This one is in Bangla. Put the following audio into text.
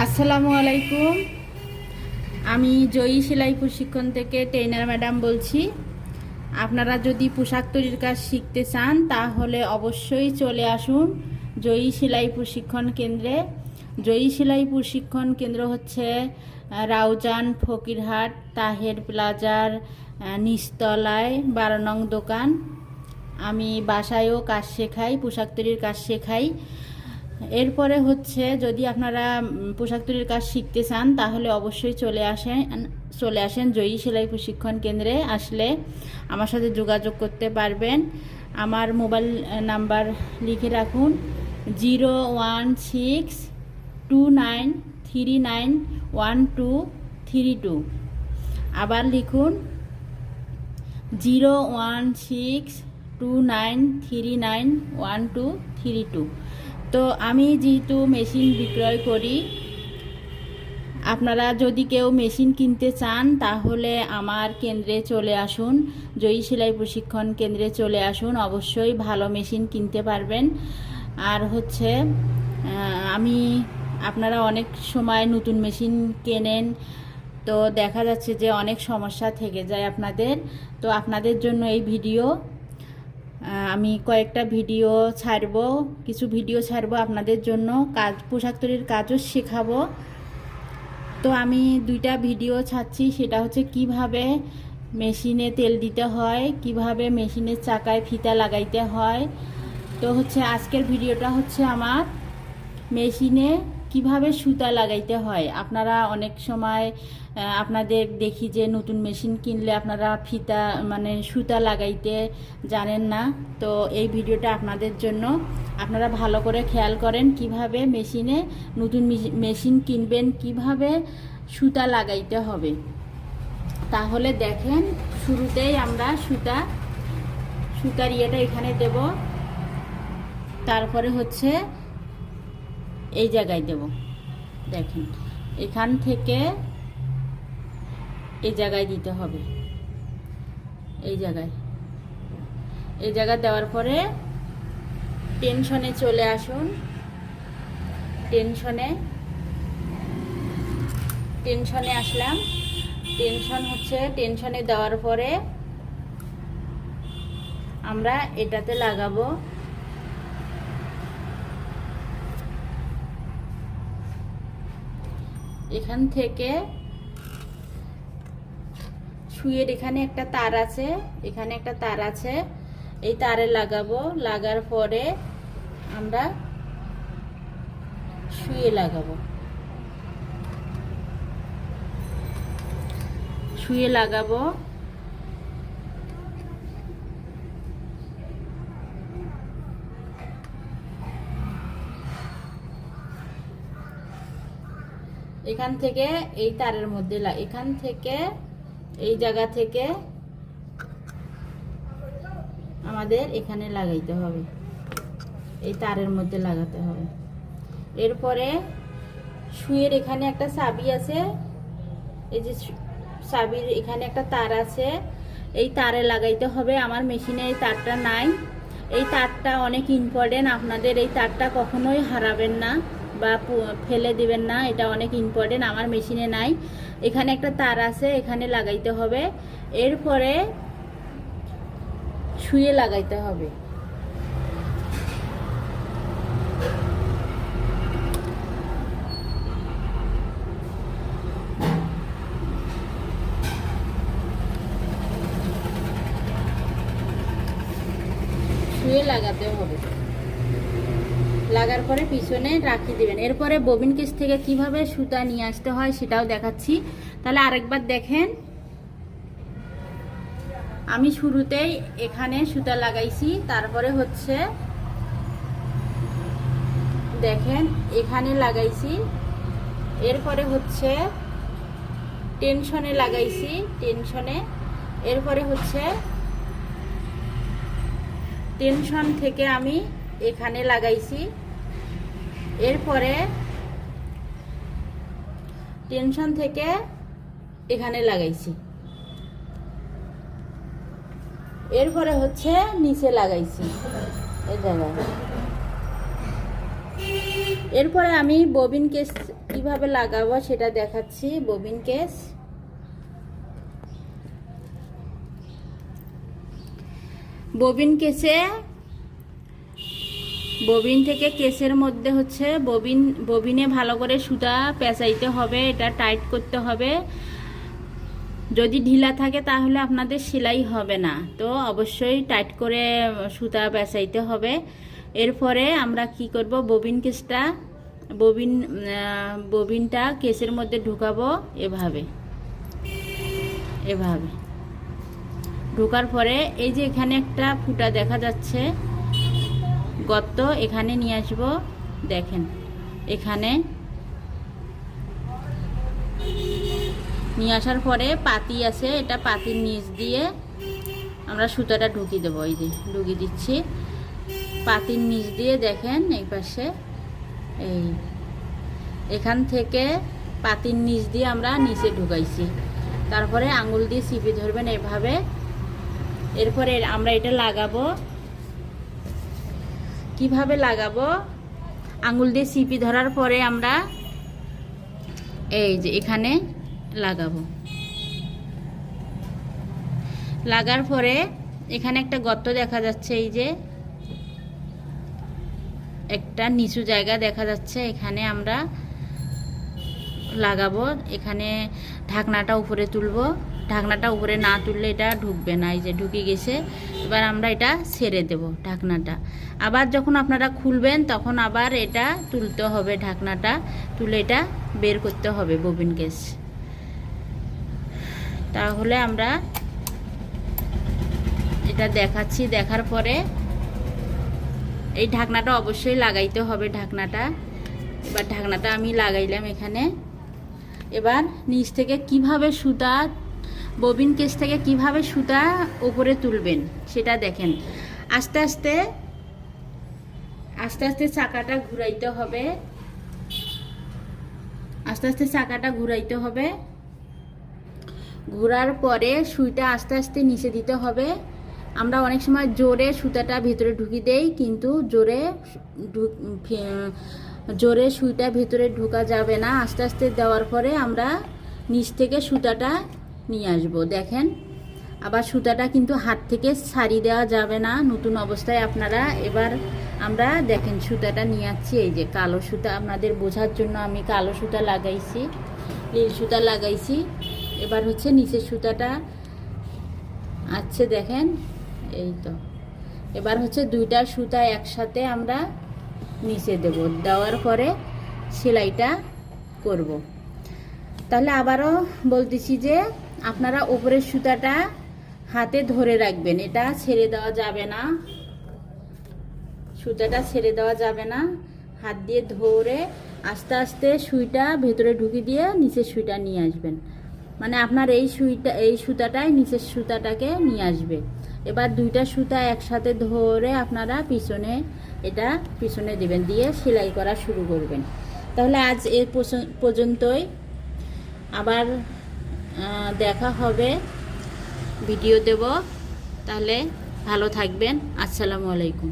আসসালামু আলাইকুম। আমি জয়ী সেলাই প্রশিক্ষণ থেকে ট্রেনার ম্যাডাম বলছি। আপনারা যদি পোশাক তৈরির কাজ শিখতে চান তাহলে অবশ্যই চলে আসুন জয়ী সেলাই প্রশিক্ষণ কেন্দ্রে। জয়ী সেলাই প্রশিক্ষণ কেন্দ্র হচ্ছে রাউজান ফকিরহাট তাহের প্লাজার নিচতলায় 12 নং দোকান। আমি বাসায়ও কাজ শেখাই, পোশাক তৈরির কাজ শেখাই। এরপরে হচ্ছে যদি আপনারা পোশাক তৈরির কাজ শিখতে চান তাহলে অবশ্যই চলে আসেন জয়ী সেলাই প্রশিক্ষণ কেন্দ্রে। আসলে আমার সাথে যোগাযোগ করতে পারবেন। আমার মোবাইল নাম্বার লিখে রাখুন 01629391232। আবার লিখুন 01629391232। তো আমি যেহেতু মেশিন বিক্রয় করি, আপনারা যদি কেউ মেশিন কিনতে চান তাহলে আমার কেন্দ্রে চলে আসুন, জয়ী সেলাই প্রশিক্ষণ কেন্দ্রে চলে আসুন। অবশ্যই ভালো মেশিন কিনতে পারবেন। আর হচ্ছে আপনারা অনেক সময় নতুন মেশিন কেনেন, তো দেখা যাচ্ছে যে অনেক সমস্যা থেকে যায় আপনাদের। তো আপনাদের জন্য এই ভিডিও, আমি কয়েকটা ভিডিও ছাড়বো, কিছু ভিডিও ছাড়বো আপনাদের জন্য, পোশাক তৈরির কাজও শেখাবো। তো আমি 2টা ভিডিও ছাড়ছি, সেটা হচ্ছে কিভাবে মেশিনে তেল দিতে হয়, কিভাবে মেশিনের চাকায় ফিতা লাগাইতে হয়। তো হচ্ছে আজকের ভিডিওটা হচ্ছে আমার মেশিনে কিভাবে সুতা লাগাইতে হয়। আপনারা অনেক সময় আপনাদের দেখি যে নতুন মেশিন কিনলে আপনারা ফিতা সুতা লাগাইতে জানেন না। তো এই ভিডিওটা আপনাদের জন্য। আপনারা ভালো করে খেয়াল করেন কিভাবে নতুন মেশিন কিনবেন, কিভাবে সুতা লাগাইতে হবে। তাহলে দেখেন, শুরুতেই আমরা সুতার ইয়েটা এখানে দেব, তারপরে হচ্ছে এই জায়গায় দেব। দেখেন, এখান থেকে এই জায়গায় দিতে হবে। এই জায়গায় দেওয়ার পরে টেনশনে চলে আসুন। টেনশনে আসলাম। টেনশনে দেওয়ার পরে আমরা এটাতে লাগাবো। এখান থেকে সুইয়ের এখানে একটা তার আছে, এই তারে লাগাবো। লাগার পরে আমরা সুইয়ে লাগাবো। এখান থেকে এই তারের মধ্যে এখান থেকে এই জায়গা থেকে আমাদের এখানে লাগাইতে হবে, এই তারের মধ্যে লাগাতে হবে। এরপরে সুইয়ের এখানে একটা চাবি আছে, এই যে চাবির এখানে একটা তার আছে, এই তারে লাগাইতে হবে। আমার মেশিনে এই তারটা নাই। এই তারটা অনেক ইম্পর্টেন্ট, আপনাদের এই তারটা কখনোই হারাবেন না বা ফেলে দিবেন না, এটা অনেক ইম্পর্টেন্ট। আমার মেশিনে নাই। এখানে একটা তার আছে, এখানে লাগাইতে হবে। এরপরে সুইয়ে লাগাইতে হবে। লাগাতে হবে। লাগার পরে পিছনে রাখি দিবেন। এরপরে ববিন কেস থেকে কিভাবে সুতা নিয়ে আসতে হয় সেটাও দেখাচ্ছি। তাহলে আরেকবার দেখেন, আমি শুরুতেই এখানে সুতা লাগাইছি, তারপরে হচ্ছে দেখেন এখানে লাগাইছি, এরপরে হচ্ছে টেনশনে লাগাইছি, এরপরে হচ্ছে টেনশন থেকে আমি এখানে লাগাইছি, এরপরে টেনশন থেকে এখানে লাগাইছি, এরপরে হচ্ছে নিচে লাগাইছি এই জায়গায়। এরপরে আমি ববিন কেস কিভাবে লাগাবো সেটা দেখাচ্ছি। ববিন কেস, ববিন কেসে ববিন থেকে কেসের মধ্যে হচ্ছে ববিনে ভালো করে সুতা পেঁচাইতে হবে, এটা টাইট করতে হবে। যদি ঢিলা থাকে তাহলে আপনাদের সেলাই হবে না, তো অবশ্যই টাইট করে সুতা পেঁচাইতে হবে। এরপরে আমরা কি করব, ববিনটা কেসের মধ্যে ঢুকাবো এভাবে ঢোকার পরে এই যে এখানে একটা ফুটা দেখা যাচ্ছে গর্ত, এখানে নিয়ে আসবো। দেখেন এখানে নিয়ে আসার পরে পাতি আছে, এটা পাতির নিচ দিয়ে আমরা সুতাটা ঢুকিয়ে দেবো। এই যে ঢুকিয়ে দিচ্ছি পাতির নিচ দিয়ে। দেখেন এই পাশে এখান থেকে পাতির নিচ দিয়ে আমরা নিচে ঢুকাইছি, তারপরে আঙুল দিয়ে চিপে ধরবেন এভাবে। এরপরে আমরা এটা লাগাবো। কিভাবে লাগাবো, আঙুল দিয়ে চিপে ধরার পরে আমরা এই যে এখানে লাগাবো। লাগার পরে এখানে একটা গর্ত দেখা যাচ্ছে, এই যে একটা নিচু জায়গা দেখা যাচ্ছে, এখানে আমরা লাগাবো। এখানে ঢাকনাটা উপরে তুলবো, ঢাকনাটা উপরে না তুললে এটা ঢুকবে না। এই যে ঢুকে গেছে, এবার আমরা এটা ছেড়ে দেব ঢাকনাটা। আবার যখন আপনারা খুলবেন তখন আবার এটা তুলতে হবে, ঢাকনাটা তুলে এটা বের করতে হবে ববিন কেস। তাহলে আমরা এটা দেখাচ্ছি। দেখার পরে এই ঢাকনাটা অবশ্যই লাগাইতে হবে, ঢাকনাটা। এবার ঢাকনাটা আমি লাগাইলাম এখানে। এবার নিচ থেকে কিভাবে সুতা, ববিন কেস থেকে কিভাবে সুতা উপরে তুলবেন সেটা দেখেন। আস্তে আস্তে চাকাটা ঘুরাইতে হবে, আস্তে আস্তে চাকাটা ঘুরাইতে হবে। ঘোরার পরে সুইটা আস্তে আস্তে নিচে দিতে হবে। আমরা অনেক সময় জোরে সুতাটা ভেতরে ঢুকিয়ে দেই, কিন্তু জোরে সুইটা ভেতরে ঢোকা যাবে না। আস্তে আস্তে দেওয়ার পরে আমরা নিচ থেকে সুতাটা নিয়ে আসব। দেখেন আবার সুতাটা কিন্তু হাত থেকে ছাড়িয়ে দেওয়া যাবে না নতুন অবস্থায় আপনারা। এবার আমরা দেখেন সুতাটা নিয়ে আসছি, এই যে কালো সুতা, আপনাদের বোঝার জন্য আমি কালো সুতা লাগাইছি, নীল সুতা লাগাইছি। এবার হচ্ছে নিচের সুতাটা আছে, দেখেন এই তো। এবার হচ্ছে দুইটা সুতা একসাথে আমরা নিচে দেব, দেওয়ার পরে সেলাইটা করব। তাহলে আবারও বলতেছি যে আপনারা উপরের সুতাটা হাতে ধরে রাখবেন, এটা ছেড়ে দেওয়া যাবে না, সুতাটা ছেড়ে দেওয়া যাবে না। হাত দিয়ে ধরে আস্তে আস্তে সুইটা ভেতরে ঢুকিয়ে দিয়ে নিচের সুইটা নিয়ে আসবেন। মানে আপনার এই সুতাটাই নিচের সুতাটাকে নিয়ে আসবে। এবার দুইটা সুতা একসাথে ধরে আপনারা পিছনে দিবেন, দিয়ে সেলাই করা শুরু করবেন। তাহলে আজ এ পর্যন্তই, আবার দেখা হবে, ভিডিও দেব। তাহলে ভালো থাকবেন। আসসালামু আলাইকুম।